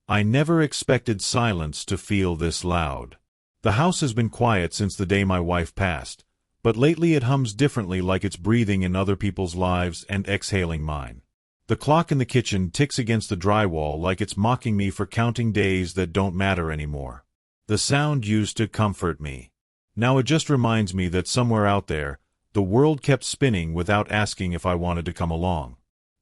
I never expected silence to feel this loud. The house has been quiet since the day my wife passed, but lately it hums differently, like it's breathing in other people's lives and exhaling mine. The clock in the kitchen ticks against the drywall like it's mocking me for counting days that don't matter anymore. The sound used to comfort me. Now it just reminds me that somewhere out there, the world kept spinning without asking if I wanted to come along.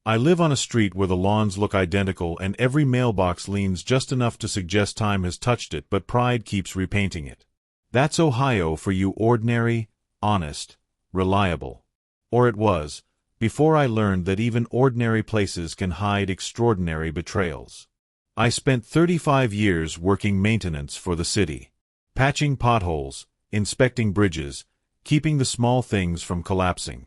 I live on a street where the lawns look identical and every mailbox leans just enough to suggest time has touched it, but pride keeps repainting it. That's Ohio for you, ordinary, honest, reliable. Or it was, before I learned that even ordinary places can hide extraordinary betrayals. I spent 35 years working maintenance for the city. Patching potholes, inspecting bridges, keeping the small things from collapsing.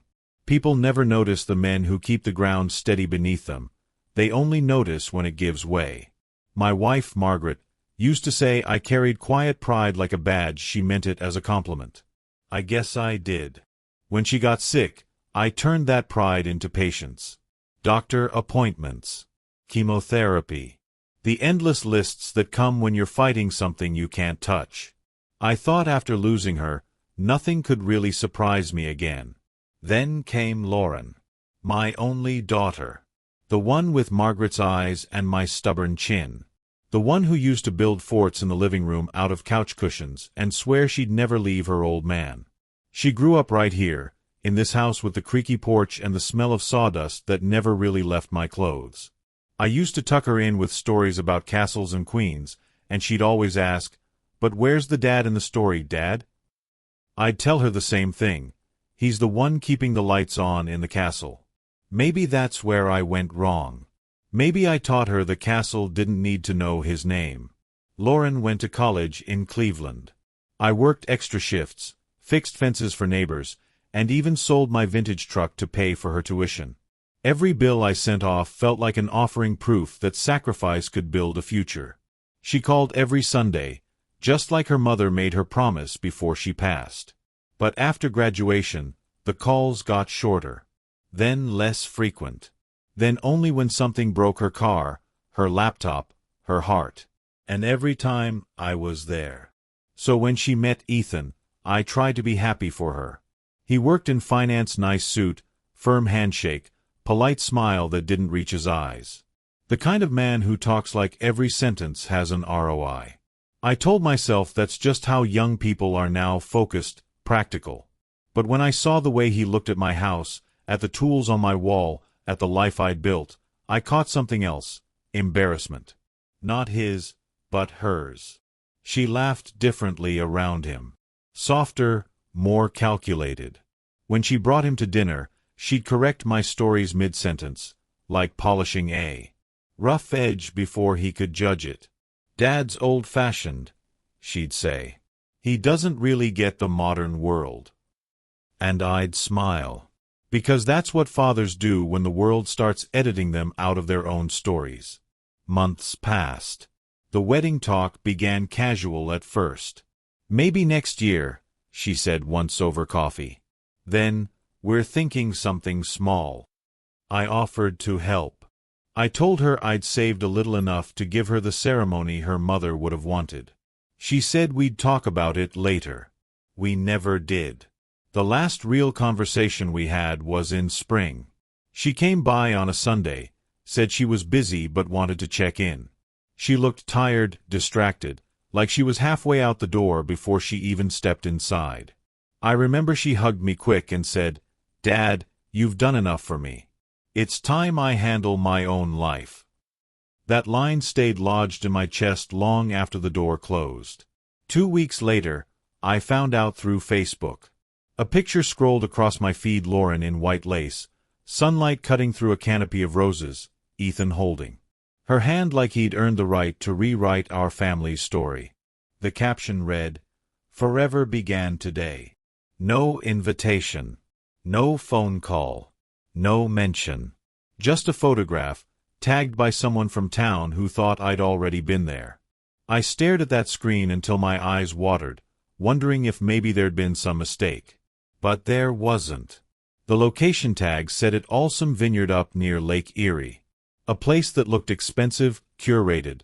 People never notice the men who keep the ground steady beneath them. They only notice when it gives way. My wife, Margaret, used to say I carried quiet pride like a badge. She meant it as a compliment. I guess I did. When she got sick, I turned that pride into patience. Doctor appointments. Chemotherapy. The endless lists that come when you're fighting something you can't touch. I thought after losing her, nothing could really surprise me again. Then came Lauren. My only daughter. The one with Margaret's eyes and my stubborn chin. The one who used to build forts in the living room out of couch cushions and swear she'd never leave her old man. She grew up right here, in this house with the creaky porch and the smell of sawdust that never really left my clothes. I used to tuck her in with stories about castles and queens, and she'd always ask, "But where's the dad in the story, Dad?" I'd tell her the same thing. He's the one keeping the lights on in the castle. Maybe that's where I went wrong. Maybe I taught her the castle didn't need to know his name. Lauren went to college in Cleveland. I worked extra shifts, fixed fences for neighbors, and even sold my vintage truck to pay for her tuition. Every bill I sent off felt like an offering, proof that sacrifice could build a future. She called every Sunday, just like her mother made her promise before she passed. But after graduation, the calls got shorter. Then less frequent. Then only when something broke: her car, her laptop, her heart. And every time, I was there. So when she met Ethan, I tried to be happy for her. He worked in finance, nice suit, firm handshake, polite smile that didn't reach his eyes. The kind of man who talks like every sentence has an ROI. I told myself that's just how young people are now, focused, practical. But when I saw the way he looked at my house, at the tools on my wall, at the life I'd built, I caught something else: embarrassment. Not his, but hers. She laughed differently around him. Softer, more calculated. When she brought him to dinner, she'd correct my stories mid-sentence, like polishing a rough edge before he could judge it. "Dad's old-fashioned," she'd say. "He doesn't really get the modern world." And I'd smile. Because that's what fathers do when the world starts editing them out of their own stories. Months passed. The wedding talk began casual at first. "Maybe next year," she said once over coffee. Then, "We're thinking something small." I offered to help. I told her I'd saved a little, enough to give her the ceremony her mother would have wanted. She said we'd talk about it later. We never did. The last real conversation we had was in spring. She came by on a Sunday, said she was busy but wanted to check in. She looked tired, distracted, like she was halfway out the door before she even stepped inside. I remember she hugged me quick and said, "Dad, you've done enough for me. It's time I handle my own life." That line stayed lodged in my chest long after the door closed. 2 weeks later, I found out through Facebook. A picture scrolled across my feed: Lauren in white lace, sunlight cutting through a canopy of roses, Ethan holding her hand like he'd earned the right to rewrite our family's story. The caption read, "Forever began today." No invitation. No phone call. No mention. Just a photograph, tagged by someone from town who thought I'd already been there. I stared at that screen until my eyes watered, wondering if maybe there'd been some mistake. But there wasn't. The location tag said it Awesome Vineyard up near Lake Erie. A place that looked expensive, curated,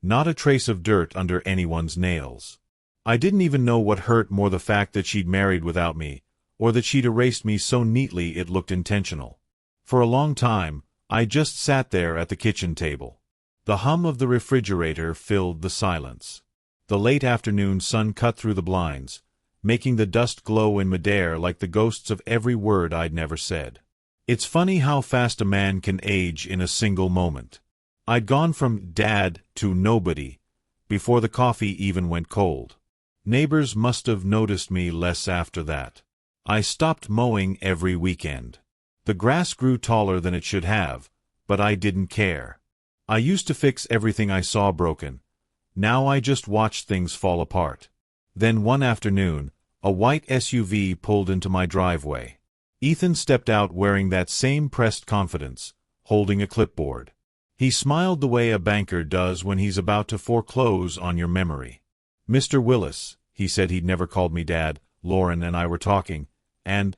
Not a trace of dirt under anyone's nails. I didn't even know what hurt more, the fact that she'd married without me, or that she'd erased me so neatly it looked intentional. For a long time, I just sat there at the kitchen table. The hum of the refrigerator filled the silence. The late afternoon sun cut through the blinds, making the dust glow in midair like the ghosts of every word I'd never said. It's funny how fast a man can age in a single moment. I'd gone from dad to nobody before the coffee even went cold. Neighbors must have noticed me less after that. I stopped mowing every weekend. The grass grew taller than it should have, but I didn't care. I used to fix everything I saw broken. Now I just watched things fall apart. Then one afternoon, a white SUV pulled into my driveway. Ethan stepped out wearing that same pressed confidence, holding a clipboard. He smiled the way a banker does when he's about to foreclose on your memory. "Mr. Willis," he said. He'd never called me Dad. "Lauren and I were talking, and,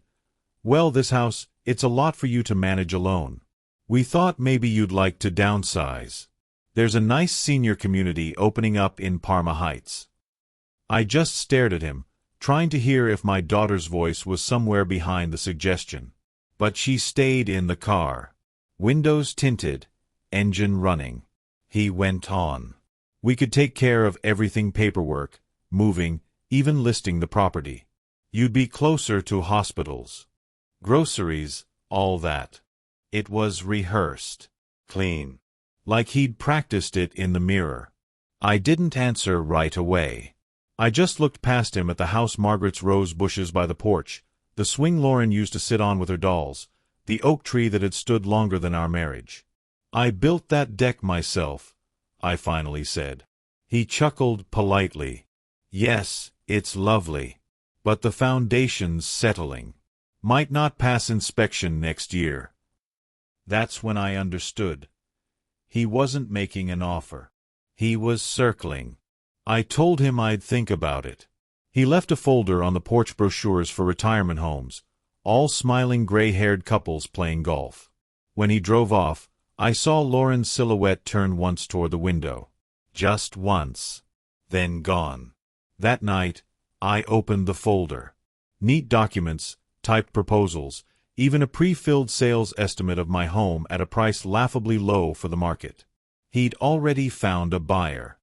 well, this house, it's a lot for you to manage alone. We thought maybe you'd like to downsize. There's a nice senior community opening up in Parma Heights." I just stared at him, trying to hear if my daughter's voice was somewhere behind the suggestion. But she stayed in the car. Windows tinted, engine running. He went on. "We could take care of everything: paperwork, moving, even listing the property. You'd be closer to hospitals, groceries, all that." It was rehearsed. Clean. Like he'd practiced it in the mirror. I didn't answer right away. I just looked past him at the house, Margaret's rose bushes by the porch, the swing Lauren used to sit on with her dolls, the oak tree that had stood longer than our marriage. "I built that deck myself," I finally said. He chuckled politely. "Yes, it's lovely. But the foundation's settling. Might not pass inspection next year." That's when I understood. He wasn't making an offer. He was circling. I told him I'd think about it. He left a folder on the porch: brochures for retirement homes, all smiling gray-haired couples playing golf. When he drove off, I saw Lauren's silhouette turn once toward the window. Just once. Then gone. That night, I opened the folder. Neat documents, typed proposals, even a pre-filled sales estimate of my home at a price laughably low for the market. He'd already found a buyer.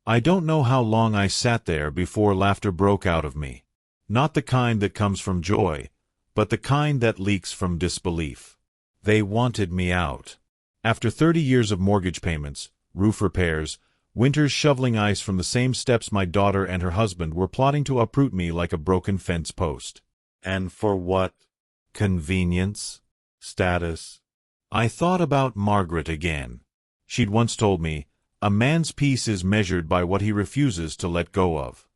I don't know how long I sat there before laughter broke out of me. Not the kind that comes from joy, but the kind that leaks from disbelief. They wanted me out. After 30 years of mortgage payments, roof repairs, winters shoveling ice from the same steps my daughter and her husband were plotting to uproot me like a broken fence post. And for what? Convenience? Status? I thought about Margaret again. She'd once told me, "A man's peace is measured by what he refuses to let go of."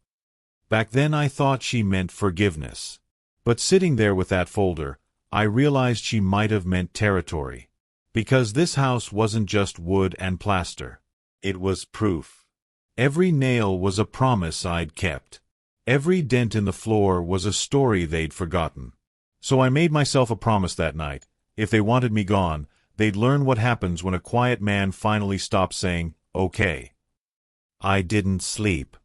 Back then I thought she meant forgiveness. But sitting there with that folder, I realized she might have meant territory. Because this house wasn't just wood and plaster. It was proof. Every nail was a promise I'd kept. Every dent in the floor was a story they'd forgotten. So I made myself a promise that night. If they wanted me gone, they'd learn what happens when a quiet man finally stops saying, "Okay." I didn't sleep.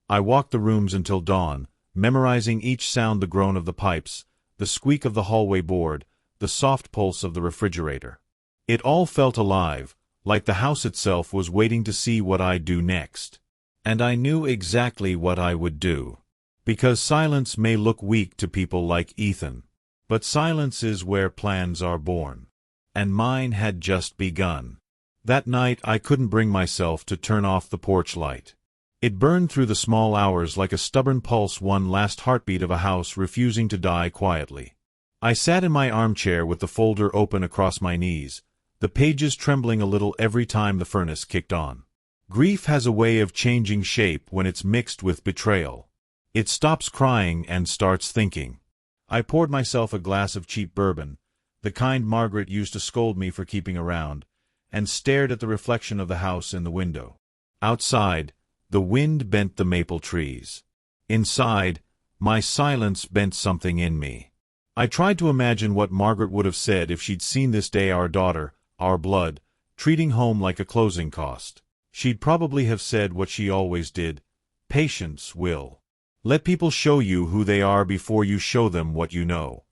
I walked the rooms until dawn, memorizing each sound: the groan of the pipes, the squeak of the hallway board, the soft pulse of the refrigerator. It all felt alive, like the house itself was waiting to see what I'd do next. And I knew exactly what I would do. Because silence may look weak to people like Ethan. But silence is where plans are born. And mine had just begun. That night I couldn't bring myself to turn off the porch light. It burned through the small hours like a stubborn pulse, one last heartbeat of a house refusing to die quietly. I sat in my armchair with the folder open across my knees, the pages trembling a little every time the furnace kicked on. Grief has a way of changing shape when it's mixed with betrayal. It stops crying and starts thinking. I poured myself a glass of cheap bourbon, the kind Margaret used to scold me for keeping around, and stared at the reflection of the house in the window. Outside, the wind bent the maple trees. Inside, my silence bent something in me. I tried to imagine what Margaret would have said if she'd seen this day: our daughter, our blood, treating home like a closing cost. She'd probably have said what she always did, "Patience, Will. Let people show you who they are before you show them what you know."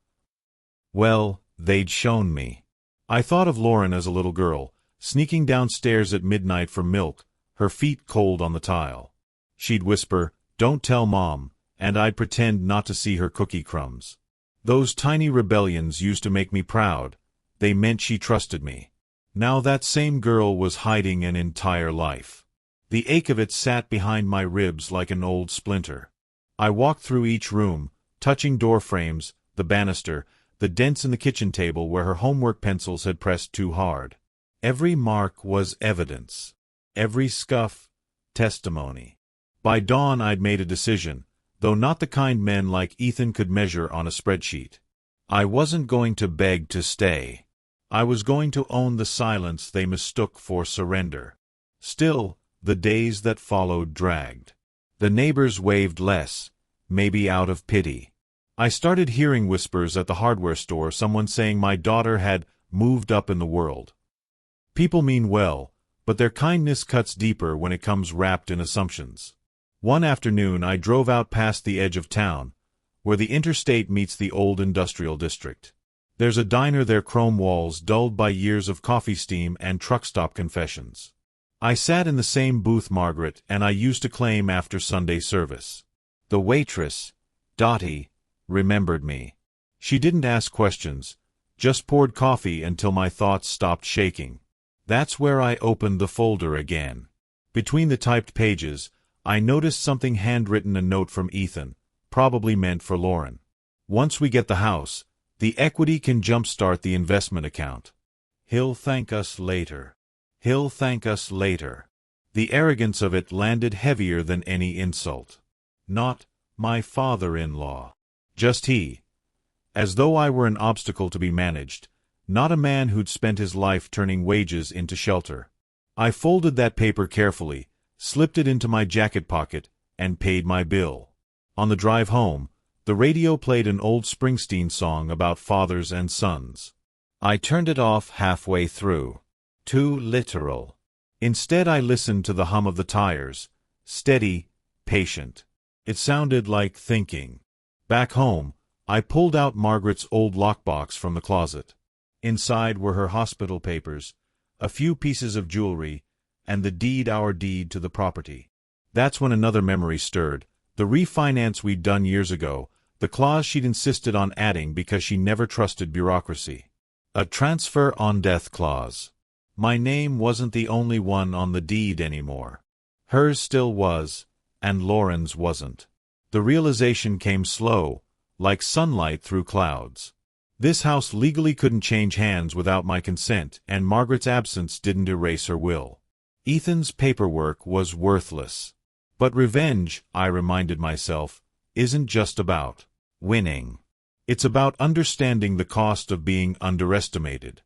Well, they'd shown me. I thought of Lauren as a little girl, sneaking downstairs at midnight for milk, her feet cold on the tile. She'd whisper, "Don't tell Mom," and I'd pretend not to see her cookie crumbs. Those tiny rebellions used to make me proud. They meant she trusted me. Now that same girl was hiding an entire life. The ache of it sat behind my ribs like an old splinter. I walked through each room, touching door frames, the banister, the dents in the kitchen table where her homework pencils had pressed too hard. Every mark was evidence. Every scuff, testimony. By dawn I'd made a decision, though not the kind men like Ethan could measure on a spreadsheet. I wasn't going to beg to stay. I was going to own the silence they mistook for surrender. Still, the days that followed dragged. The neighbors waved less, maybe out of pity. I started hearing whispers at the hardware store, someone saying my daughter had moved up in the world. People mean well, but their kindness cuts deeper when it comes wrapped in assumptions. One afternoon I drove out past the edge of town, where the interstate meets the old industrial district. There's a diner there, chrome walls dulled by years of coffee steam and truck stop confessions. I sat in the same booth Margaret and I used to claim after Sunday service. The waitress, Dottie, remembered me. She didn't ask questions, just poured coffee until my thoughts stopped shaking. That's where I opened the folder again. Between the typed pages, I noticed something handwritten, a note from Ethan, probably meant for Lauren. "Once we get the house, the equity can jumpstart the investment account. He'll thank us later. He'll thank us later." The arrogance of it landed heavier than any insult. Not my father-in-law. Just he. As though I were an obstacle to be managed, not a man who'd spent his life turning wages into shelter. I folded that paper carefully, slipped it into my jacket pocket, and paid my bill. On the drive home, the radio played an old Springsteen song about fathers and sons. I turned it off halfway through. Too literal. Instead I listened to the hum of the tires, steady, patient. It sounded like thinking. Back home, I pulled out Margaret's old lockbox from the closet. Inside were her hospital papers, a few pieces of jewelry, and our deed to the property. That's when another memory stirred, the refinance we'd done years ago, the clause she'd insisted on adding because she never trusted bureaucracy. A transfer on death clause. My name wasn't the only one on the deed anymore. Hers still was, and Lauren's wasn't. The realization came slow, like sunlight through clouds. This house legally couldn't change hands without my consent, and Margaret's absence didn't erase her will. Ethan's paperwork was worthless. But revenge, I reminded myself, isn't just about winning. It's about understanding the cost of being underestimated.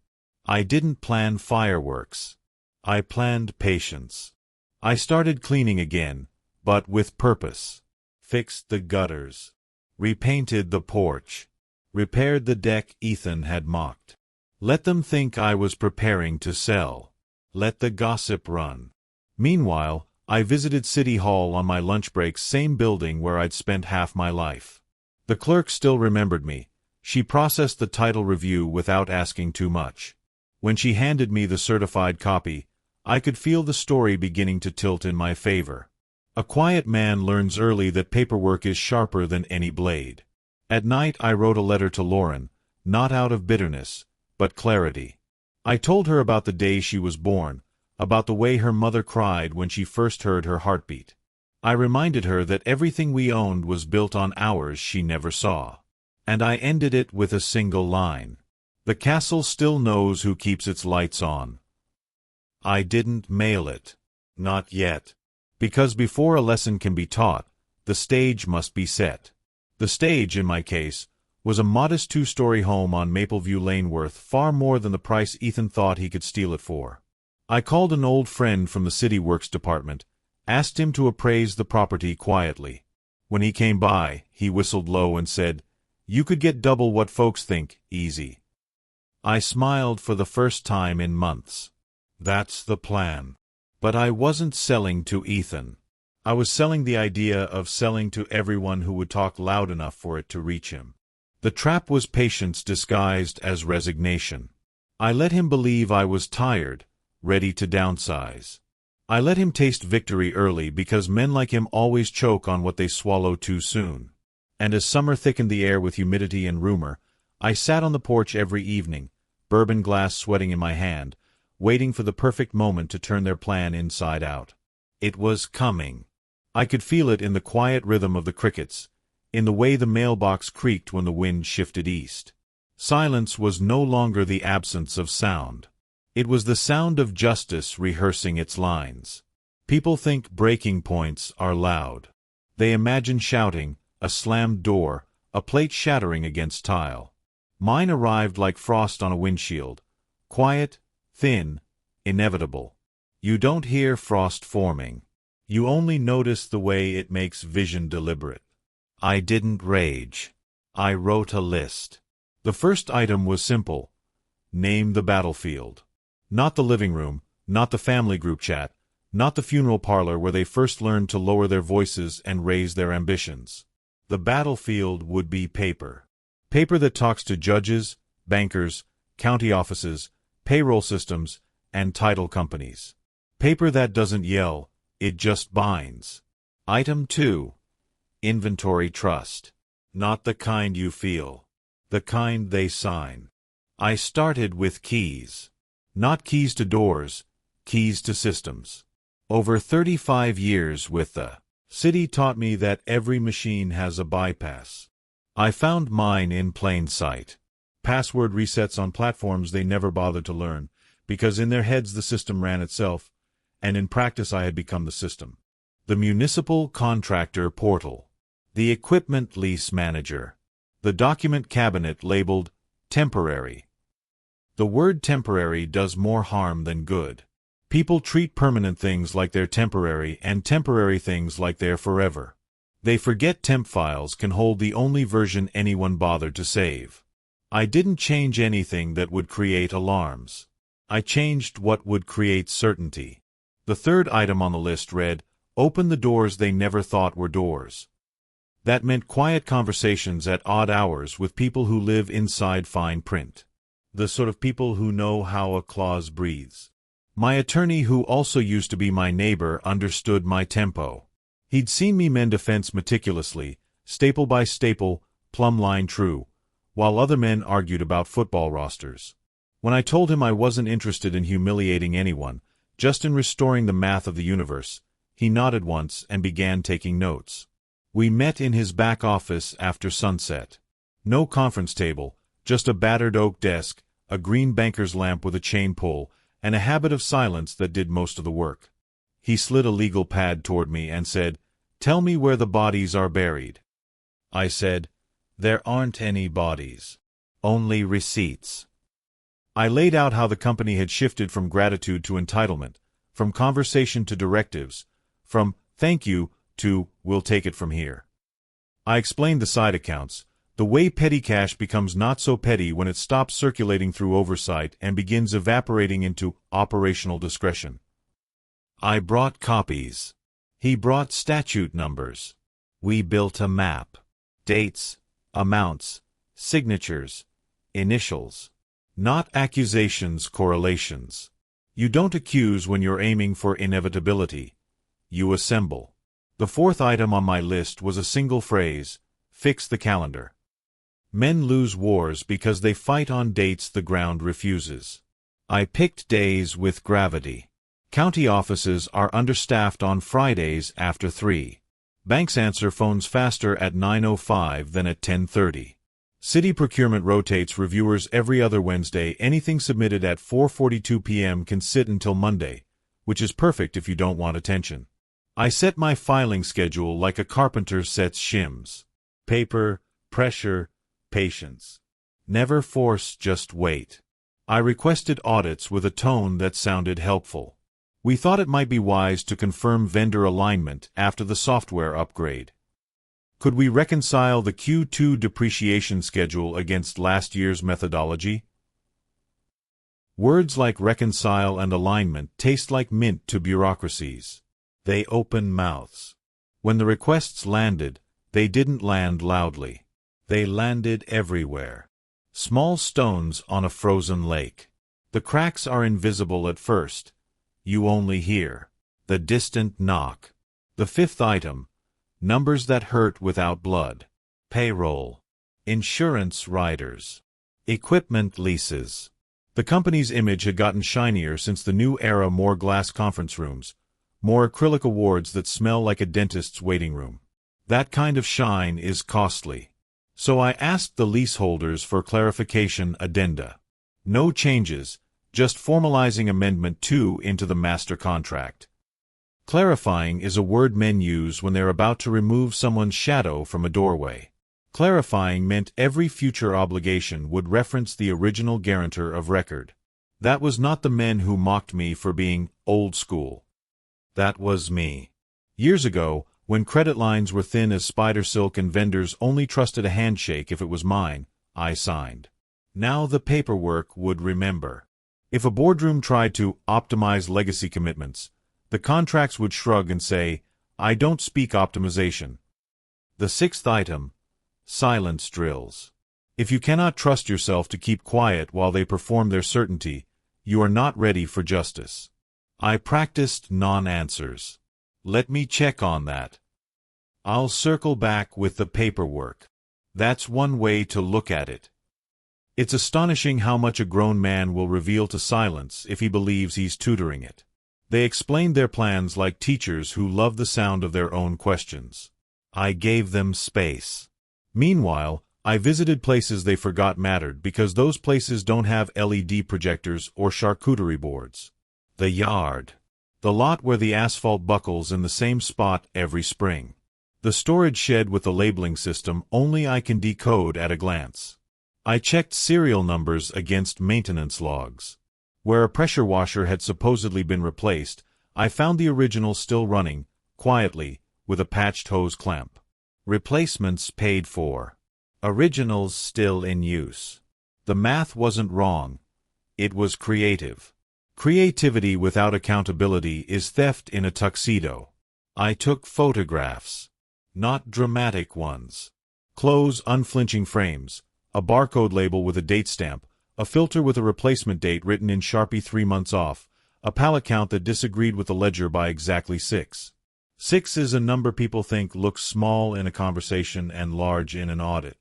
I didn't plan fireworks. I planned patience. I started cleaning again, but with purpose. Fixed the gutters. Repainted the porch. Repaired the deck Ethan had mocked. Let them think I was preparing to sell. Let the gossip run. Meanwhile, I visited City Hall on my lunch breaks, same building where I'd spent half my life. The clerk still remembered me. She processed the title review without asking too much. When she handed me the certified copy, I could feel the story beginning to tilt in my favor. A quiet man learns early that paperwork is sharper than any blade. At night I wrote a letter to Lauren, not out of bitterness, but clarity. I told her about the day she was born, about the way her mother cried when she first heard her heartbeat. I reminded her that everything we owned was built on hours she never saw. And I ended it with a single line. The castle still knows who keeps its lights on. I didn't mail it. Not yet. Because before a lesson can be taught, the stage must be set. The stage, in my case, was a modest 2-story home on Mapleview Lane worth far more than the price Ethan thought he could steal it for. I called an old friend from the City Works department, asked him to appraise the property quietly. When he came by, he whistled low and said, "You could get double what folks think, easy." I smiled for the first time in months. That's the plan. But I wasn't selling to Ethan. I was selling the idea of selling to everyone who would talk loud enough for it to reach him. The trap was patience disguised as resignation. I let him believe I was tired, ready to downsize. I let him taste victory early because men like him always choke on what they swallow too soon. And as summer thickened the air with humidity and rumor, I sat on the porch every evening, bourbon glass sweating in my hand, waiting for the perfect moment to turn their plan inside out. It was coming. I could feel it in the quiet rhythm of the crickets, in the way the mailbox creaked when the wind shifted east. Silence was no longer the absence of sound. It was the sound of justice rehearsing its lines. People think breaking points are loud. They imagine shouting, a slammed door, a plate shattering against tile. Mine arrived like frost on a windshield. Quiet, thin, inevitable. You don't hear frost forming. You only notice the way it makes vision deliberate. I didn't rage. I wrote a list. The first item was simple. Name the battlefield. Not the living room, not the family group chat, not the funeral parlor where they first learned to lower their voices and raise their ambitions. The battlefield would be paper. Paper that talks to judges, bankers, county offices, payroll systems, and title companies. Paper that doesn't yell, it just binds. Item 2. Inventory trust. Not the kind you feel. The kind they sign. I started with keys. Not keys to doors, keys to systems. Over 35 years with the city taught me that every machine has a bypass. I found mine in plain sight. Password resets on platforms they never bothered to learn, because in their heads the system ran itself, and in practice I had become the system. The municipal contractor portal. The equipment lease manager. The document cabinet labeled temporary. The word temporary does more harm than good. People treat permanent things like they're temporary and temporary things like they're forever. They forget temp files can hold the only version anyone bothered to save. I didn't change anything that would create alarms. I changed what would create certainty. The third item on the list read, open the doors they never thought were doors. That meant quiet conversations at odd hours with people who live inside fine print. The sort of people who know how a clause breathes. My attorney, who also used to be my neighbor, understood my tempo. He'd seen me mend a fence meticulously, staple by staple, plumb line true, while other men argued about football rosters. When I told him I wasn't interested in humiliating anyone, just in restoring the math of the universe, he nodded once and began taking notes. We met in his back office after sunset. No conference table, just a battered oak desk, a green banker's lamp with a chain pull, and a habit of silence that did most of the work. He slid a legal pad toward me and said, tell me where the bodies are buried. I said, there aren't any bodies. Only receipts. I laid out how the company had shifted from gratitude to entitlement, from conversation to directives, from thank you to we'll take it from here. I explained the side accounts, the way petty cash becomes not so petty when it stops circulating through oversight and begins evaporating into operational discretion. I brought copies. He brought statute numbers. We built a map. Dates, amounts, signatures, initials. Not accusations, correlations. You don't accuse when you're aiming for inevitability. You assemble. The fourth item on my list was a single phrase, fix the calendar. Men lose wars because they fight on dates the ground refuses. I picked days with gravity. County offices are understaffed on Fridays after 3. Banks answer phones faster at 9:05 than at 10:30. City procurement rotates reviewers every other Wednesday. Anything submitted at 4:42 p.m. can sit until Monday, which is perfect if you don't want attention. I set my filing schedule like a carpenter sets shims. Paper, pressure, patience. Never force, just wait. I requested audits with a tone that sounded helpful. We thought it might be wise to confirm vendor alignment after the software upgrade. Could we reconcile the Q2 depreciation schedule against last year's methodology? Words like reconcile and alignment taste like mint to bureaucracies. They open mouths. When the requests landed, they didn't land loudly. They landed everywhere. Small stones on a frozen lake. The cracks are invisible at first. You only hear the distant knock. The fifth item, numbers that hurt without blood. Payroll. Insurance riders. Equipment leases. The company's image had gotten shinier since the new era, more glass conference rooms, more acrylic awards that smell like a dentist's waiting room. That kind of shine is costly. So I asked the leaseholders for clarification addenda. No changes, just formalizing Amendment 2 into the master contract. Clarifying is a word men use when they're about to remove someone's shadow from a doorway. Clarifying meant every future obligation would reference the original guarantor of record. That was not the men who mocked me for being old school. That was me. Years ago, when credit lines were thin as spider silk and vendors only trusted a handshake if it was mine, I signed. Now the paperwork would remember. If a boardroom tried to optimize legacy commitments, the contracts would shrug and say, I don't speak optimization. The sixth item, silence drills. If you cannot trust yourself to keep quiet while they perform their certainty, you are not ready for justice. I practiced non-answers. Let me check on that. I'll circle back with the paperwork. That's one way to look at it. It's astonishing how much a grown man will reveal to silence if he believes he's tutoring it. They explained their plans like teachers who love the sound of their own questions. I gave them space. Meanwhile, I visited places they forgot mattered because those places don't have LED projectors or charcuterie boards. The yard. The lot where the asphalt buckles in the same spot every spring. The storage shed with the labeling system only I can decode at a glance. I checked serial numbers against maintenance logs. Where a pressure washer had supposedly been replaced, I found the original still running, quietly, with a patched hose clamp. Replacements paid for. Originals still in use. The math wasn't wrong. It was creative. Creativity without accountability is theft in a tuxedo. I took photographs. Not dramatic ones. Close unflinching frames, a barcode label with a date stamp, a filter with a replacement date written in Sharpie 3 months off, a pallet count that disagreed with the ledger by exactly 6. 6 is a number people think looks small in a conversation and large in an audit.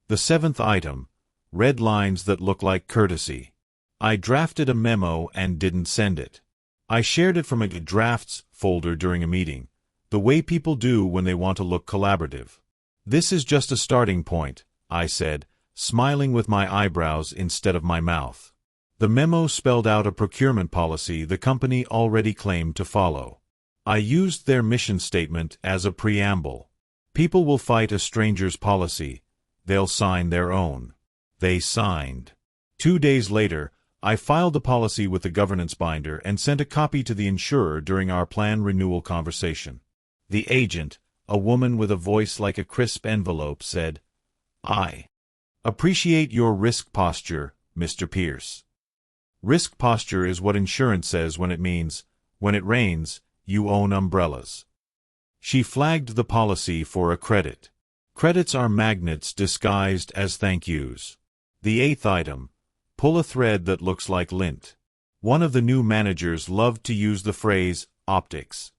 The seventh item, red lines that look like courtesy. I drafted a memo and didn't send it. I shared it from a drafts folder during a meeting, the way people do when they want to look collaborative. This is just a starting point, I said, smiling with my eyebrows instead of my mouth. The memo spelled out a procurement policy the company already claimed to follow. I used their mission statement as a preamble. People will fight a stranger's policy. They'll sign their own. They signed. 2 days later, I filed the policy with the governance binder and sent a copy to the insurer during our plan renewal conversation. The agent, a woman with a voice like a crisp envelope, said, I appreciate your risk posture, Mr. Pierce. Risk posture is what insurance says when it means, when it rains, you own umbrellas. She flagged the policy for a credit. Credits are magnets disguised as thank yous. The eighth item, pull a thread that looks like lint. One of the new managers loved to use the phrase, optics.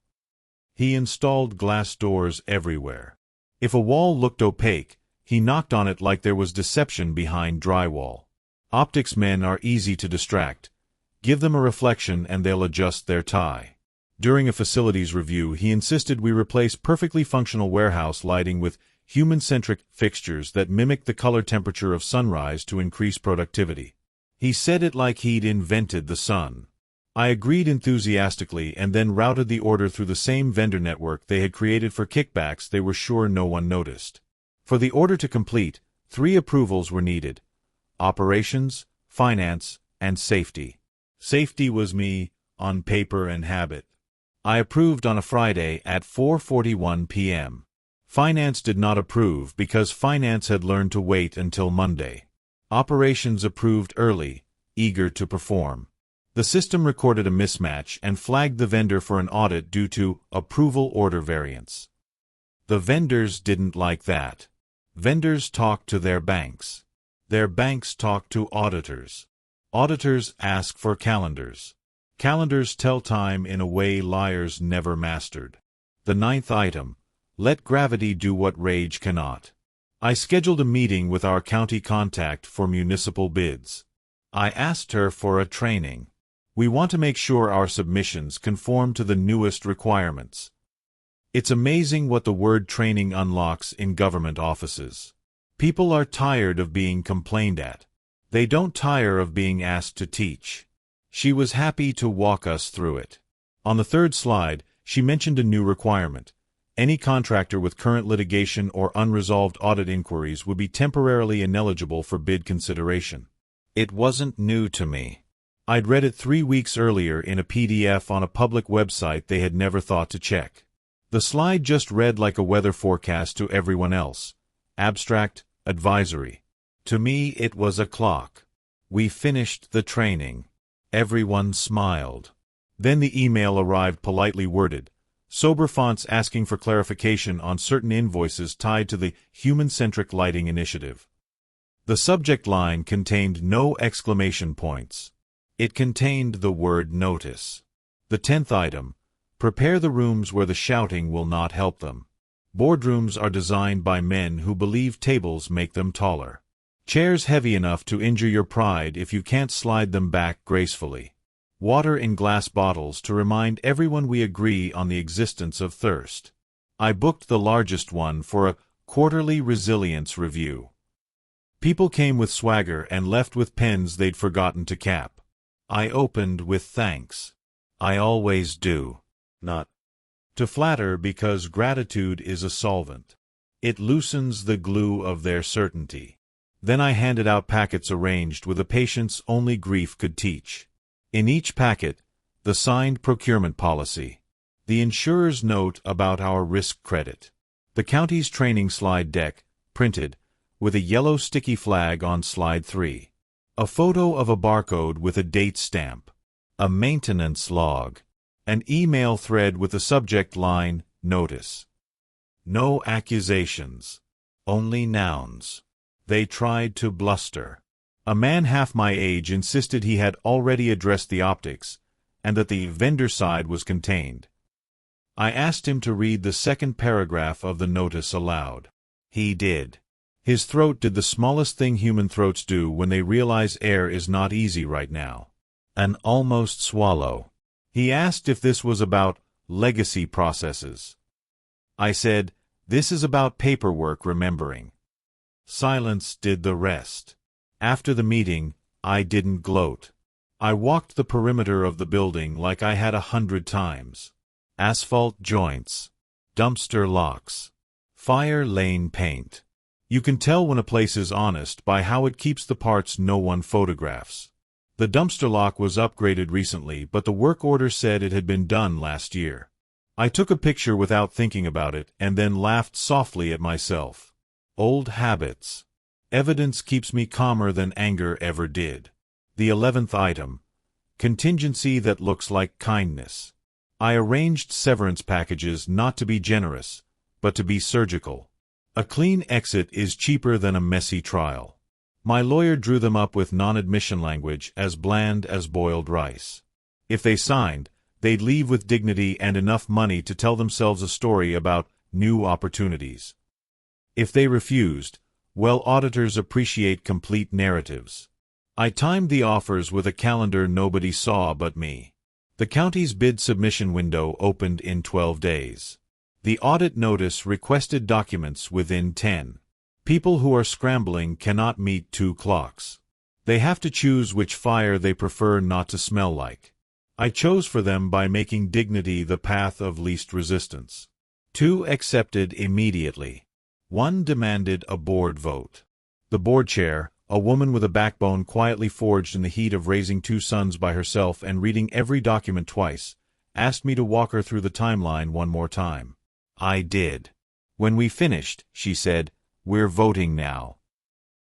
He installed glass doors everywhere. If a wall looked opaque, he knocked on it like there was deception behind drywall. Optics men are easy to distract. Give them a reflection and they'll adjust their tie. During a facilities review, he insisted we replace perfectly functional warehouse lighting with human-centric fixtures that mimic the color temperature of sunrise to increase productivity. He said it like he'd invented the sun. I agreed enthusiastically and then routed the order through the same vendor network they had created for kickbacks they were sure no one noticed. For the order to complete, 3 approvals were needed: operations, finance, and safety. Safety was me, on paper and habit. I approved on a Friday at 4:41 p.m. Finance did not approve because finance had learned to wait until Monday. Operations approved early, eager to perform. The system recorded a mismatch and flagged the vendor for an audit due to approval order variance. The vendors didn't like that. Vendors talk to their banks. Their banks talk to auditors. Auditors ask for calendars. Calendars tell time in a way liars never mastered. The 9th item, let gravity do what rage cannot. I scheduled a meeting with our county contact for municipal bids. I asked her for a training. We want to make sure our submissions conform to the newest requirements. It's amazing what the word training unlocks in government offices. People are tired of being complained at. They don't tire of being asked to teach. She was happy to walk us through it. On the 3rd slide, she mentioned a new requirement. Any contractor with current litigation or unresolved audit inquiries would be temporarily ineligible for bid consideration. It wasn't new to me. I'd read it 3 weeks earlier in a PDF on a public website they had never thought to check. The slide just read like a weather forecast to everyone else. Abstract, advisory. To me, it was a clock. We finished the training. Everyone smiled. Then the email arrived politely worded, sober fonts asking for clarification on certain invoices tied to the Human-Centric Lighting Initiative. The subject line contained no exclamation points. It contained the word notice. The 10th item, prepare the rooms where the shouting will not help them. Boardrooms are designed by men who believe tables make them taller. Chairs heavy enough to injure your pride if you can't slide them back gracefully. Water in glass bottles to remind everyone we agree on the existence of thirst. I booked the largest one for a quarterly resilience review. People came with swagger and left with pens they'd forgotten to cap. I opened with thanks. I always do. Not to flatter, because gratitude is a solvent. It loosens the glue of their certainty. Then I handed out packets arranged with a patience only grief could teach. In each packet, the signed procurement policy, the insurer's note about our risk credit, the county's training slide deck, printed, with a yellow sticky flag on slide 3, a photo of a barcode with a date stamp, a maintenance log, an email thread with the subject line, notice. No accusations, only nouns. They tried to bluster. A man half my age insisted he had already addressed the optics, and that the vendor side was contained. I asked him to read the 2nd paragraph of the notice aloud. He did. His throat did the smallest thing human throats do when they realize air is not easy right now. An almost swallow. He asked if this was about legacy processes. I said, this is about paperwork remembering. Silence did the rest. After the meeting, I didn't gloat. I walked the perimeter of the building like I had 100 times. Asphalt joints. Dumpster locks. Fire lane paint. You can tell when a place is honest by how it keeps the parts no one photographs. The dumpster lock was upgraded recently, but the work order said it had been done last year. I took a picture without thinking about it and then laughed softly at myself. Old habits. Evidence keeps me calmer than anger ever did. The 11th item. Contingency that looks like kindness. I arranged severance packages not to be generous, but to be surgical. A clean exit is cheaper than a messy trial. My lawyer drew them up with non-admission language as bland as boiled rice. If they signed, they'd leave with dignity and enough money to tell themselves a story about new opportunities. If they refused, well, auditors appreciate complete narratives. I timed the offers with a calendar nobody saw but me. The county's bid submission window opened in 12 days. The audit notice requested documents within 10. People who are scrambling cannot meet 2 clocks. They have to choose which fire they prefer not to smell like. I chose for them by making dignity the path of least resistance. 2 accepted immediately. 1 demanded a board vote. The board chair, a woman with a backbone quietly forged in the heat of raising 2 sons by herself and reading every document twice, asked me to walk her through the timeline one more time. I did. When we finished, she said, "We're voting now."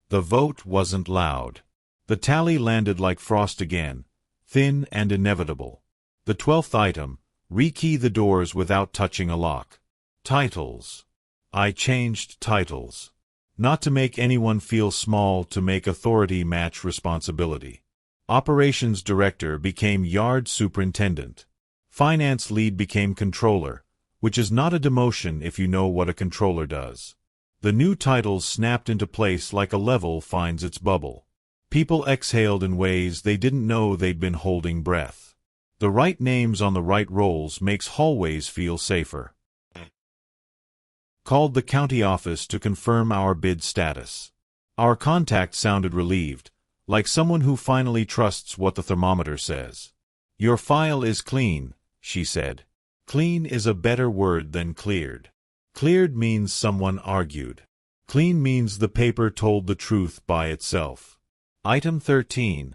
The vote wasn't loud. The tally landed like frost again, thin and inevitable. The 12th item, rekey the doors without touching a lock. Titles. I changed titles. Not to make anyone feel small, to make authority match responsibility. Operations Director became Yard Superintendent. Finance Lead became Controller, which is not a demotion if you know what a controller does. The new titles snapped into place like a level finds its bubble. People exhaled in ways they didn't know they'd been holding breath. The right names on the right roles makes hallways feel safer. Called the county office to confirm our bid status. Our contact sounded relieved, like someone who finally trusts what the thermometer says. Your file is clean, she said. Clean is a better word than cleared. Cleared means someone argued. Clean means the paper told the truth by itself. Item 13.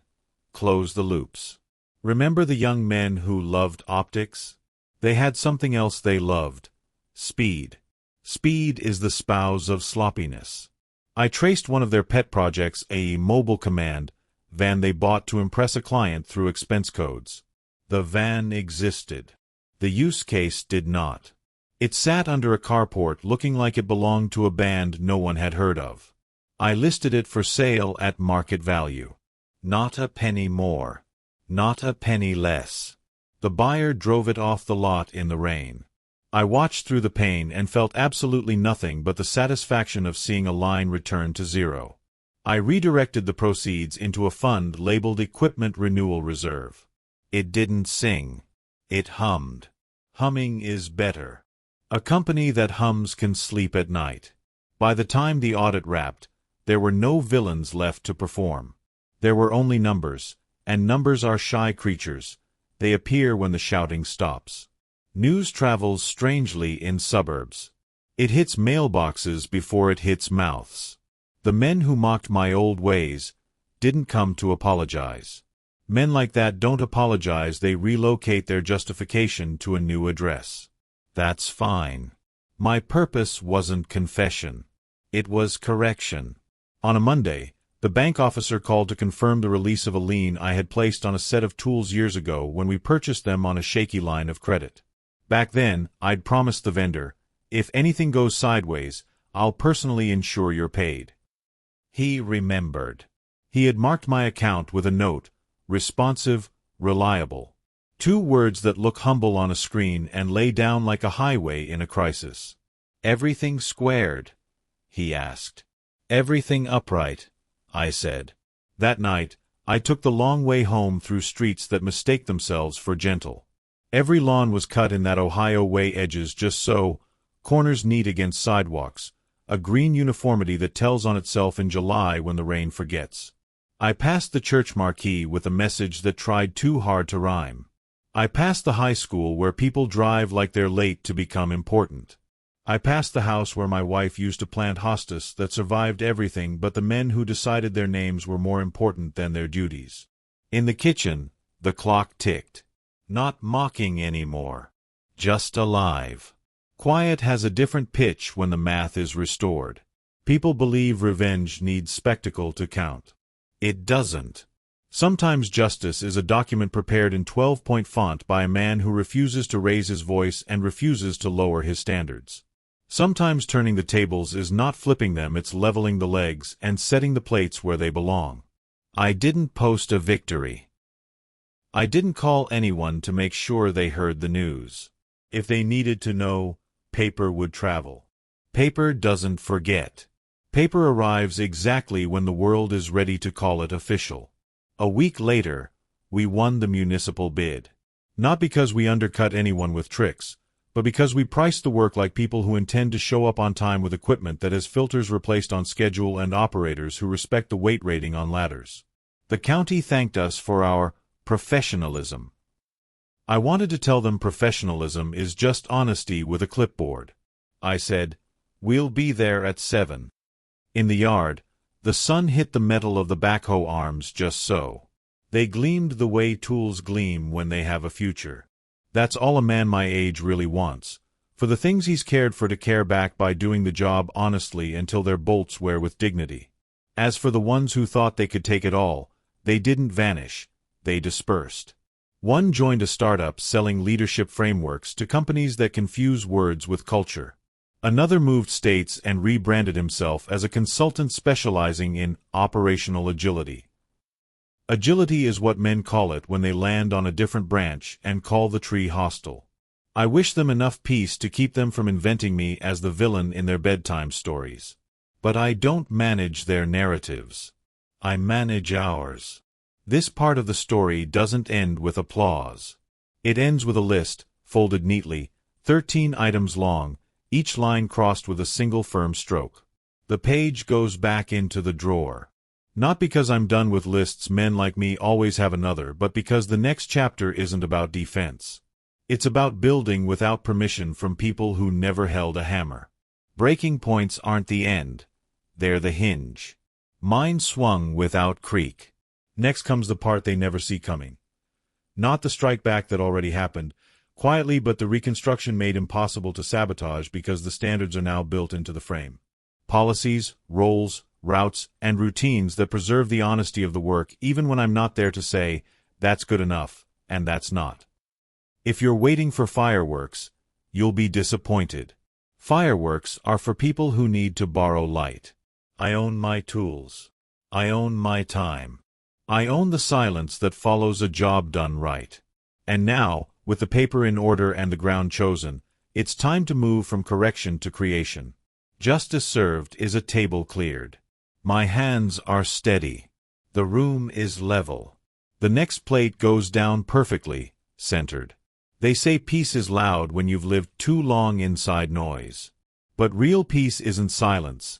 Close the loops. Remember the young men who loved optics? They had something else they loved. Speed. Speed is the spouse of sloppiness. I traced one of their pet projects, a mobile command van they bought to impress a client through expense codes. The van existed. The use case did not. It sat under a carport looking like it belonged to a band no one had heard of. I listed it for sale at market value. Not a penny more. Not a penny less. The buyer drove it off the lot in the rain. I watched through the pain and felt absolutely nothing but the satisfaction of seeing a line return to zero. I redirected the proceeds into a fund labeled Equipment Renewal Reserve. It didn't sing. It hummed. Humming is better. A company that hums can sleep at night. By the time the audit wrapped, there were no villains left to perform. There were only numbers, and numbers are shy creatures. They appear when the shouting stops. News travels strangely in suburbs. It hits mailboxes before it hits mouths. The men who mocked my old ways didn't come to apologize. Men like that don't apologize, they relocate their justification to a new address. That's fine. My purpose wasn't confession. It was correction. On a Monday, the bank officer called to confirm the release of a lien I had placed on a set of tools years ago when we purchased them on a shaky line of credit. Back then, I'd promised the vendor, if anything goes sideways, I'll personally ensure you're paid. He remembered. He had marked my account with a note, responsive, reliable. 2 words that look humble on a screen and lay down like a highway in a crisis. Everything squared? He asked. Everything upright, I said. That night, I took the long way home through streets that mistake themselves for gentle. Every lawn was cut in that Ohio way, edges just so, corners neat against sidewalks, a green uniformity that tells on itself in July when the rain forgets. I passed the church marquee with a message that tried too hard to rhyme. I passed the high school where people drive like they're late to become important. I passed the house where my wife used to plant hostas that survived everything but the men who decided their names were more important than their duties. In the kitchen, the clock ticked. Not mocking anymore. Just alive. Quiet has a different pitch when the math is restored. People believe revenge needs spectacle to count. It doesn't. Sometimes justice is a document prepared in 12-point font by a man who refuses to raise his voice and refuses to lower his standards. Sometimes turning the tables is not flipping them, it's leveling the legs and setting the plates where they belong. I didn't post a victory. I didn't call anyone to make sure they heard the news. If they needed to know, paper would travel. Paper doesn't forget. Paper arrives exactly when the world is ready to call it official. A week later, we won the municipal bid. Not because we undercut anyone with tricks, but because we priced the work like people who intend to show up on time with equipment that has filters replaced on schedule and operators who respect the weight rating on ladders. The county thanked us for our professionalism. I wanted to tell them professionalism is just honesty with a clipboard. I said, "We'll be there at 7. In the yard, the sun hit the metal of the backhoe arms just so. They gleamed the way tools gleam when they have a future. That's all a man my age really wants, for the things he's cared for to care back by doing the job honestly until their bolts wear with dignity. As for the ones who thought they could take it all, They didn't vanish, they dispersed. One joined a startup selling leadership frameworks to companies that confuse words with culture. Another moved states and rebranded himself as a consultant specializing in operational agility. Agility is what men call it when they land on a different branch and call the tree hostile. I wish them enough peace to keep them from inventing me as the villain in their bedtime stories. But I don't manage their narratives. I manage ours. This part of the story doesn't end with applause. It ends with a list, folded neatly, 13 items long, each line crossed with a single firm stroke. The page goes back into the drawer. Not because I'm done with lists, men like me always have another, but because the next chapter isn't about defense. It's about building without permission from people who never held a hammer. Breaking points aren't the end. They're the hinge. Mine swung without creak. Next comes the part they never see coming. Not the strike back that already happened, quietly, but the reconstruction made impossible to sabotage because the standards are now built into the frame. Policies, roles, routes, and routines that preserve the honesty of the work even when I'm not there to say, that's good enough, and that's not. If you're waiting for fireworks, you'll be disappointed. Fireworks are for people who need to borrow light. I own my tools. I own my time. I own the silence that follows a job done right. And now, with the paper in order and the ground chosen, it's time to move from correction to creation. Justice served is a table cleared. My hands are steady. The room is level. The next plate goes down perfectly, centered. They say peace is loud when you've lived too long inside noise. But real peace isn't silence.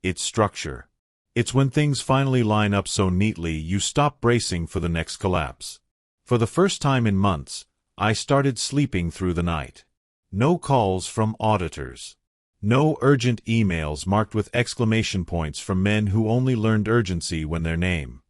It's structure. It's when things finally line up so neatly you stop bracing for the next collapse. For the first time in months, I started sleeping through the night. No calls from auditors. No urgent emails marked with exclamation points from men who only learned urgency when their name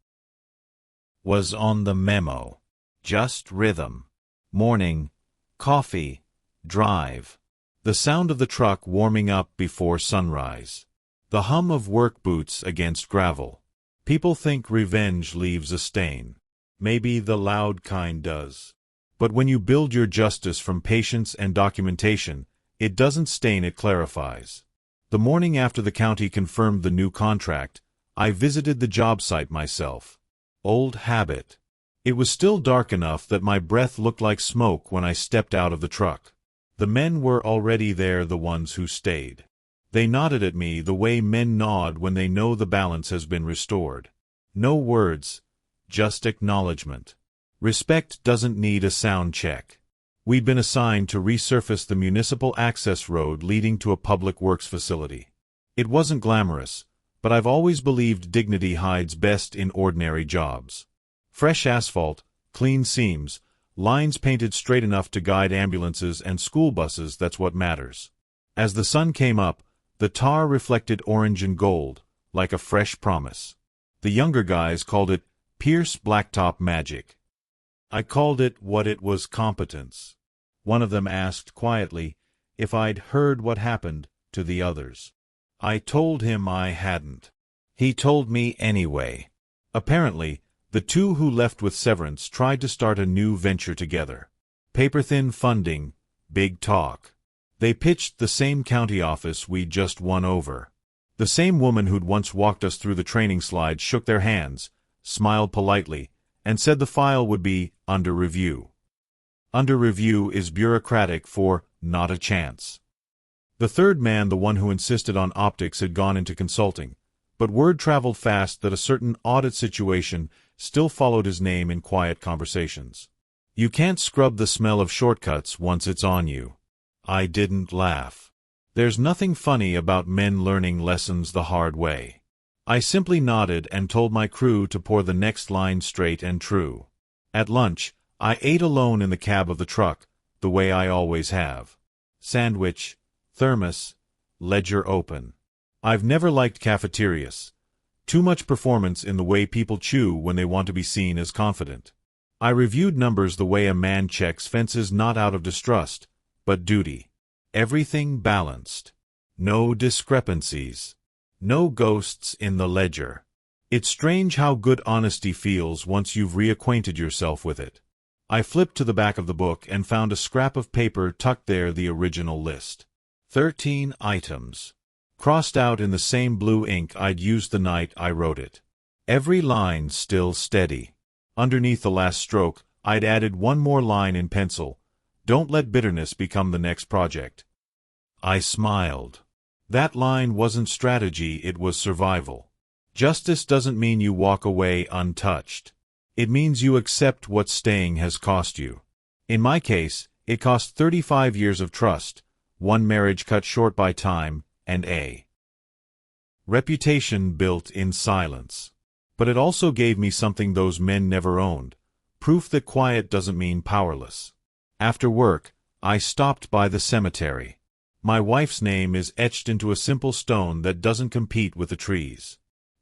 was on the memo. Just rhythm. Morning, coffee, drive. The sound of the truck warming up before sunrise. The hum of work boots against gravel. People think revenge leaves a stain. Maybe the loud kind does. But when you build your justice from patience and documentation, it doesn't stain, it clarifies. The morning after the county confirmed the new contract, I visited the job site myself. Old habit. It was still dark enough that my breath looked like smoke when I stepped out of the truck. The men were already there, the ones who stayed. They nodded at me the way men nod when they know the balance has been restored. No words, just acknowledgement. Respect doesn't need a sound check. We'd been assigned to resurface the municipal access road leading to a public works facility. It wasn't glamorous, but I've always believed dignity hides best in ordinary jobs. Fresh asphalt, clean seams, lines painted straight enough to guide ambulances and school buses, that's what matters. As the sun came up, the tar reflected orange and gold, like a fresh promise. The younger guys called it Pierce Blacktop Magic. I called it what it was, competence. One of them asked quietly if I'd heard what happened to the others. I told him I hadn't. He told me anyway. Apparently, the two who left with severance tried to start a new venture together. Paper-thin funding, big talk. They pitched the same county office we'd just won over. The same woman who'd once walked us through the training slides shook their hands, smiled politely, and said the file would be under review. Under review is bureaucratic for not a chance. The third man, the one who insisted on optics, had gone into consulting, but word traveled fast that a certain audit situation still followed his name in quiet conversations. You can't scrub the smell of shortcuts once it's on you. I didn't laugh. There's nothing funny about men learning lessons the hard way. I simply nodded and told my crew to pour the next line straight and true. At lunch, I ate alone in the cab of the truck, the way I always have. Sandwich, thermos, ledger open. I've never liked cafeterias. Too much performance in the way people chew when they want to be seen as confident. I reviewed numbers the way a man checks fences, not out of distrust, but duty. Everything balanced. No discrepancies. No ghosts in the ledger. It's strange how good honesty feels once you've reacquainted yourself with it. I flipped to the back of the book and found a scrap of paper tucked there, the original list. 13 items. Crossed out in the same blue ink I'd used the night I wrote it. Every line still steady. Underneath the last stroke, I'd added one more line in pencil. Don't let bitterness become the next project. I smiled. That line wasn't strategy, it was survival. Justice doesn't mean you walk away untouched. It means you accept what staying has cost you. In my case, it cost 35 years of trust, one marriage cut short by time, and a reputation built in silence. But it also gave me something those men never owned, proof that quiet doesn't mean powerless. After work, I stopped by the cemetery. My wife's name is etched into a simple stone that doesn't compete with the trees.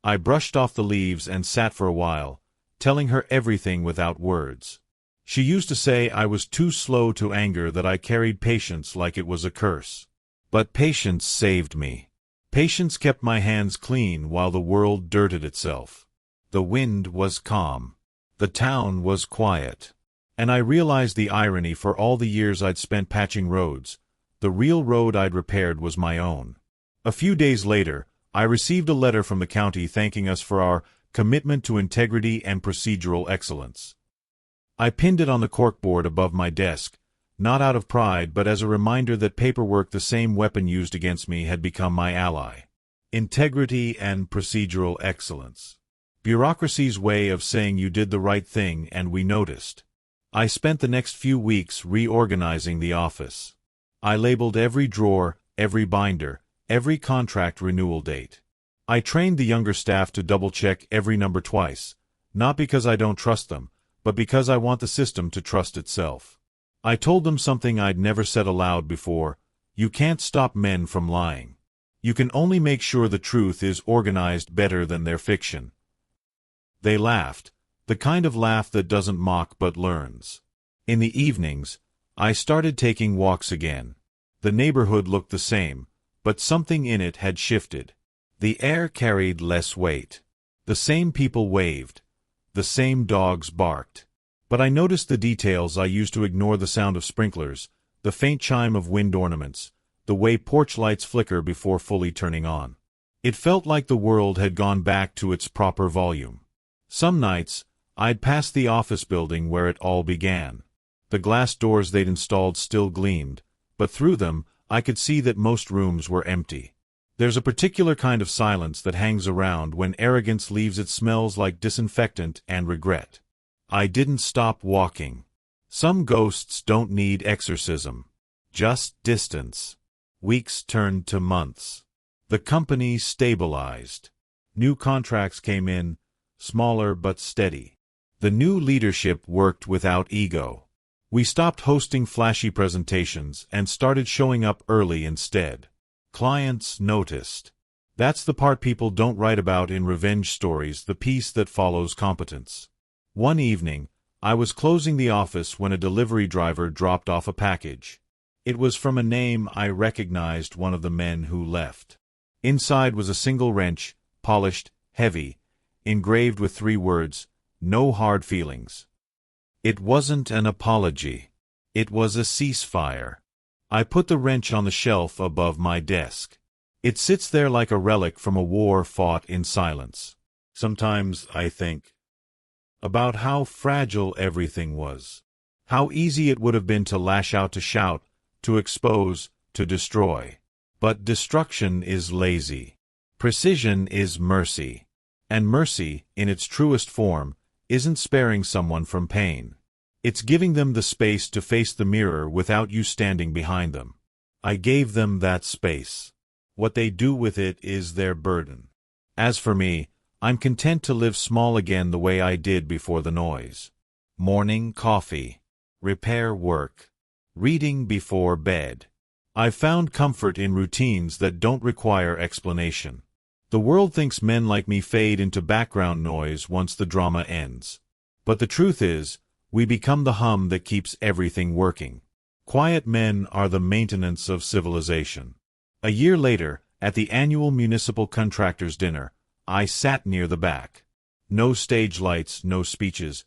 I brushed off the leaves and sat for a while, telling her everything without words. She used to say I was too slow to anger, that I carried patience like it was a curse. But patience saved me. Patience kept my hands clean while the world dirted itself. The wind was calm. The town was quiet. And I realized the irony. For all the years I'd spent patching roads, the real road I'd repaired was my own. A few days later, I received a letter from the county thanking us for our commitment to integrity and procedural excellence. I pinned it on the corkboard above my desk, not out of pride but as a reminder that paperwork, the same weapon used against me, had become my ally. Integrity and procedural excellence. Bureaucracy's way of saying you did the right thing and we noticed. I spent the next few weeks reorganizing the office. I labeled every drawer, every binder, every contract renewal date. I trained the younger staff to double-check every number twice, not because I don't trust them, but because I want the system to trust itself. I told them something I'd never said aloud before: you can't stop men from lying. You can only make sure the truth is organized better than their fiction. They laughed, the kind of laugh that doesn't mock but learns. In the evenings, I started taking walks again. The neighborhood looked the same, but something in it had shifted. The air carried less weight. The same people waved. The same dogs barked. But I noticed the details I used to ignore: the sound of sprinklers, the faint chime of wind ornaments, the way porch lights flicker before fully turning on. It felt like the world had gone back to its proper volume. Some nights, I'd pass the office building where it all began. The glass doors they'd installed still gleamed, but through them, I could see that most rooms were empty. There's a particular kind of silence that hangs around when arrogance leaves. It smells like disinfectant and regret. I didn't stop walking. Some ghosts don't need exorcism. Just distance. Weeks turned to months. The company stabilized. New contracts came in, smaller but steady. The new leadership worked without ego. We stopped hosting flashy presentations and started showing up early instead. Clients noticed. That's the part people don't write about in revenge stories, the piece that follows competence. One evening, I was closing the office when a delivery driver dropped off a package. It was from a name I recognized: one of the men who left. Inside was a single wrench, polished, heavy, engraved with 3 words: no hard feelings. It wasn't an apology. It was a ceasefire. I put the wrench on the shelf above my desk. It sits there like a relic from a war fought in silence. Sometimes I think about how fragile everything was. How easy it would have been to lash out, to shout, to expose, to destroy. But destruction is lazy. Precision is mercy. And mercy, in its truest form, isn't sparing someone from pain. It's giving them the space to face the mirror without you standing behind them. I gave them that space. What they do with it is their burden. As for me, I'm content to live small again, the way I did before the noise. Morning coffee. Repair work. Reading before bed. I've found comfort in routines that don't require explanation. The world thinks men like me fade into background noise once the drama ends. But the truth is, we become the hum that keeps everything working. Quiet men are the maintenance of civilization. A year later, at the annual municipal contractors' dinner, I sat near the back. No stage lights, no speeches,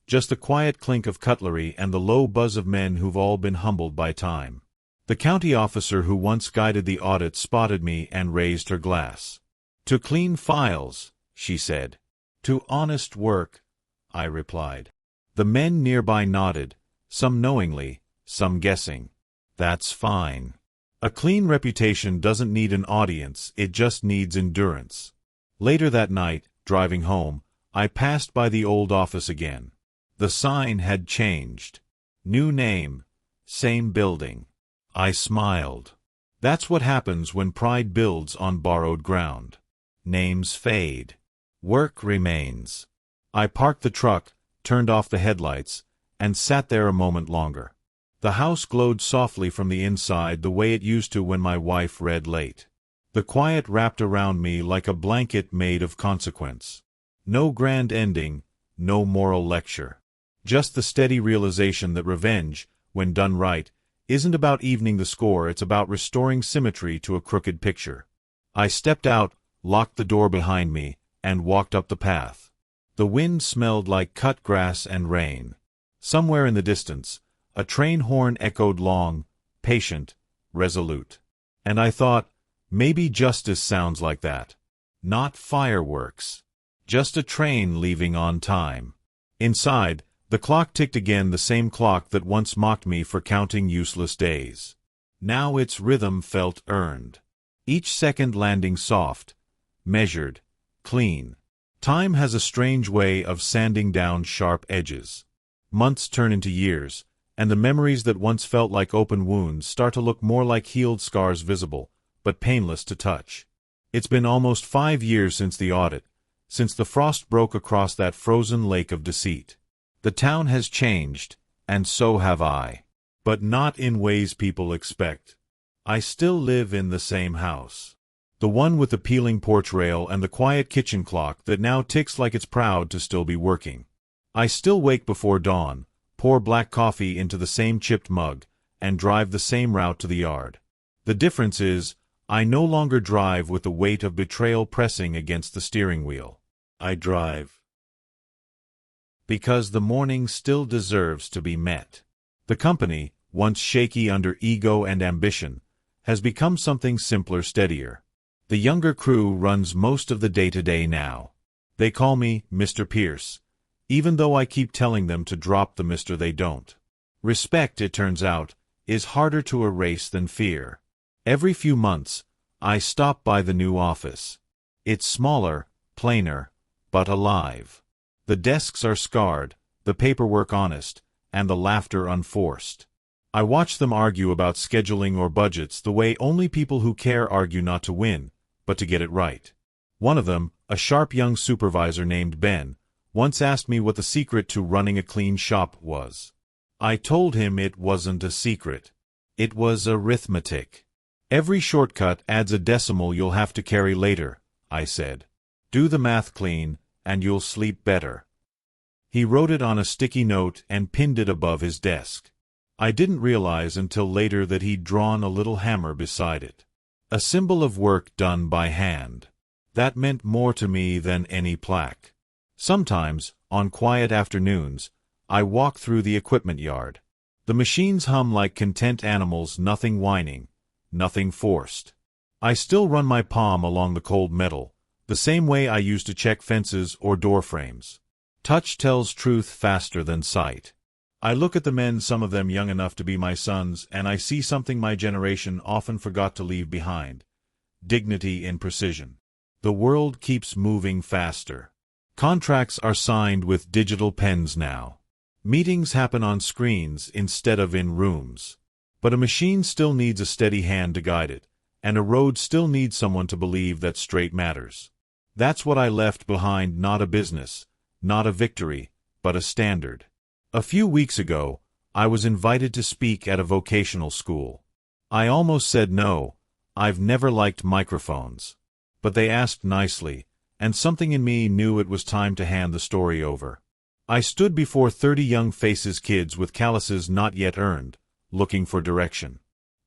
just the quiet clink of cutlery and the low buzz of men who've all been humbled by time. The county officer who once guided the audit spotted me and raised her glass. "To clean files," she said. "To honest work," I replied. The men nearby nodded, some knowingly, some guessing. That's fine. A clean reputation doesn't need an audience, it just needs endurance. Later that night, driving home, I passed by the old office again. The sign had changed. New name, same building. I smiled. That's what happens when pride builds on borrowed ground. Names fade. Work remains. I parked the truck, turned off the headlights, and sat there a moment longer. The house glowed softly from the inside the way it used to when my wife read late. The quiet wrapped around me like a blanket made of consequence. No grand ending, no moral lecture. Just the steady realization that revenge, when done right, isn't about evening the score, it's about restoring symmetry to a crooked picture. I stepped out, locked the door behind me, and walked up the path. The wind smelled like cut grass and rain. Somewhere in the distance, a train horn echoed long, patient, resolute. And I thought, maybe justice sounds like that. Not fireworks. Just a train leaving on time. Inside, the clock ticked again, the same clock that once mocked me for counting useless days. Now its rhythm felt earned. Each second landing soft, measured, clean. Time has a strange way of sanding down sharp edges. Months turn into years, and the memories that once felt like open wounds start to look more like healed scars, visible, but painless to touch. It's been almost 5 years since the audit, since the frost broke across that frozen lake of deceit. The town has changed, and so have I. But not in ways people expect. I still live in the same house. The one with the peeling porch rail and the quiet kitchen clock that now ticks like it's proud to still be working. I still wake before dawn, pour black coffee into the same chipped mug, and drive the same route to the yard. The difference is, I no longer drive with the weight of betrayal pressing against the steering wheel. I drive because the morning still deserves to be met. The company, once shaky under ego and ambition, has become something simpler, steadier. The younger crew runs most of the day-to-day now. They call me Mr. Pierce, even though I keep telling them to drop the Mr. They don't. Respect, it turns out, is harder to erase than fear. Every few months, I stop by the new office. It's smaller, plainer, but alive. The desks are scarred, the paperwork honest, and the laughter unforced. I watch them argue about scheduling or budgets the way only people who care argue, not to win, but to get it right. One of them, a sharp young supervisor named Ben, once asked me what the secret to running a clean shop was. I told him it wasn't a secret. It was arithmetic. Every shortcut adds a decimal you'll have to carry later, I said. Do the math clean, and you'll sleep better. He wrote it on a sticky note and pinned it above his desk. I didn't realize until later that he'd drawn a little hammer beside it. A symbol of work done by hand. That meant more to me than any plaque. Sometimes, on quiet afternoons, I walk through the equipment yard. The machines hum like content animals, nothing whining, nothing forced. I still run my palm along the cold metal, the same way I used to check fences or door frames. Touch tells truth faster than sight. I look at the men, some of them young enough to be my sons, and I see something my generation often forgot to leave behind. Dignity in precision. The world keeps moving faster. Contracts are signed with digital pens now. Meetings happen on screens instead of in rooms. But a machine still needs a steady hand to guide it, and a road still needs someone to believe that straight matters. That's what I left behind, not a business, not a victory, but a standard. A few weeks ago, I was invited to speak at a vocational school. I almost said no, I've never liked microphones. But they asked nicely, and something in me knew it was time to hand the story over. I stood before 30 young faces, kids with calluses not yet earned, looking for direction.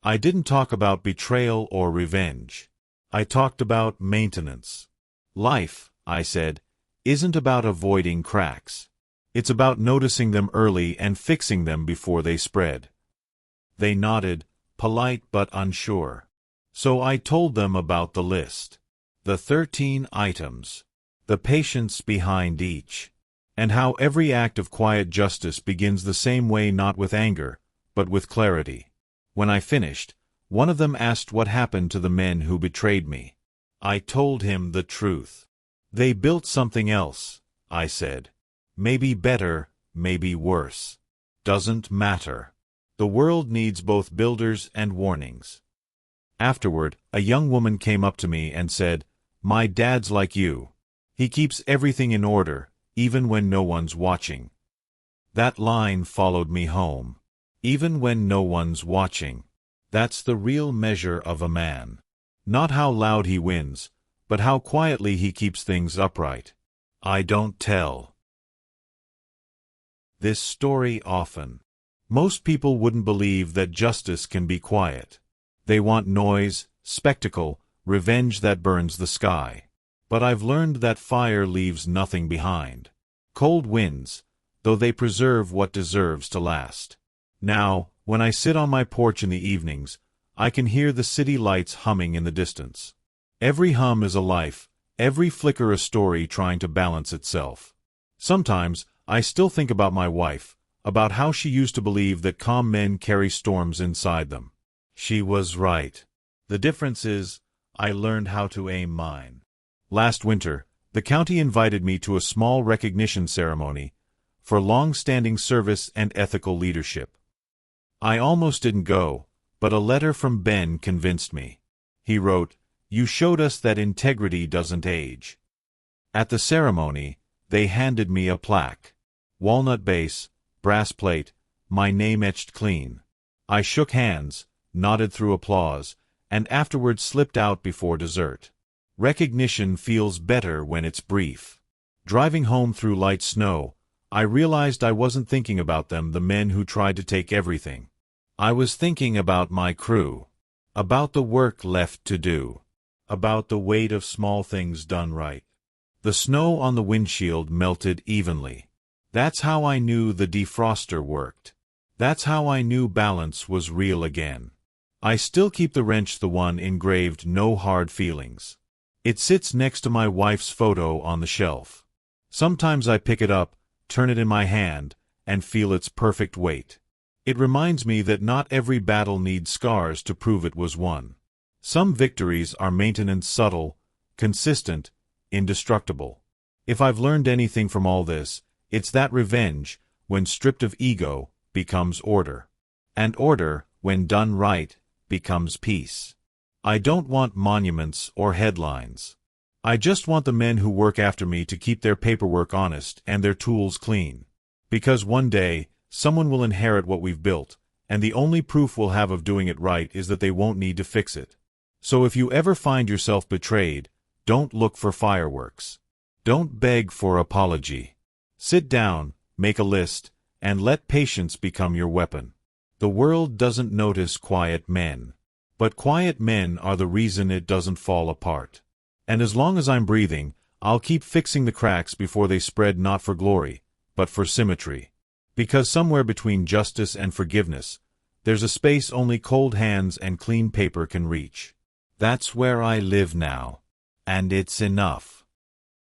I didn't talk about betrayal or revenge. I talked about maintenance. Life, I said, isn't about avoiding cracks. It's about noticing them early and fixing them before they spread. They nodded, polite but unsure. So I told them about the list. The 13 items. The patience behind each. And how every act of quiet justice begins the same way, not with anger, but with clarity. When I finished, one of them asked what happened to the men who betrayed me. I told him the truth. They built something else, I said. Maybe better, maybe worse. Doesn't matter. The world needs both builders and warnings. Afterward, a young woman came up to me and said, "My dad's like you. He keeps everything in order, even when no one's watching." That line followed me home. Even when no one's watching. That's the real measure of a man. Not how loud he wins, but how quietly he keeps things upright. I don't tell this story often. Most people wouldn't believe that justice can be quiet. They want noise, spectacle, revenge that burns the sky. But I've learned that fire leaves nothing behind. Cold winds, though they preserve what deserves to last. Now, when I sit on my porch in the evenings, I can hear the city lights humming in the distance. Every hum is a life, every flicker a story trying to balance itself. Sometimes, I still think about my wife, about how she used to believe that calm men carry storms inside them. She was right. The difference is, I learned how to aim mine. Last winter, the county invited me to a small recognition ceremony for long-standing service and ethical leadership. I almost didn't go, but a letter from Ben convinced me. He wrote, "You showed us that integrity doesn't age." At the ceremony, they handed me a plaque. Walnut base, brass plate, my name etched clean. I shook hands, nodded through applause, and afterwards slipped out before dessert. Recognition feels better when it's brief. Driving home through light snow, I realized I wasn't thinking about them, the men who tried to take everything. I was thinking about my crew. About the work left to do. About the weight of small things done right. The snow on the windshield melted evenly. That's how I knew the defroster worked. That's how I knew balance was real again. I still keep the wrench, the one engraved "No Hard Feelings." It sits next to my wife's photo on the shelf. Sometimes I pick it up, turn it in my hand, and feel its perfect weight. It reminds me that not every battle needs scars to prove it was won. Some victories are maintenance, subtle, consistent, indestructible. If I've learned anything from all this, it's that revenge, when stripped of ego, becomes order. And order, when done right, becomes peace. I don't want monuments or headlines. I just want the men who work after me to keep their paperwork honest and their tools clean. Because one day, someone will inherit what we've built, and the only proof we'll have of doing it right is that they won't need to fix it. So if you ever find yourself betrayed, don't look for fireworks. Don't beg for apology. Sit down, make a list, and let patience become your weapon. The world doesn't notice quiet men. But quiet men are the reason it doesn't fall apart. And as long as I'm breathing, I'll keep fixing the cracks before they spread, not for glory, but for symmetry. Because somewhere between justice and forgiveness, there's a space only cold hands and clean paper can reach. That's where I live now. And it's enough.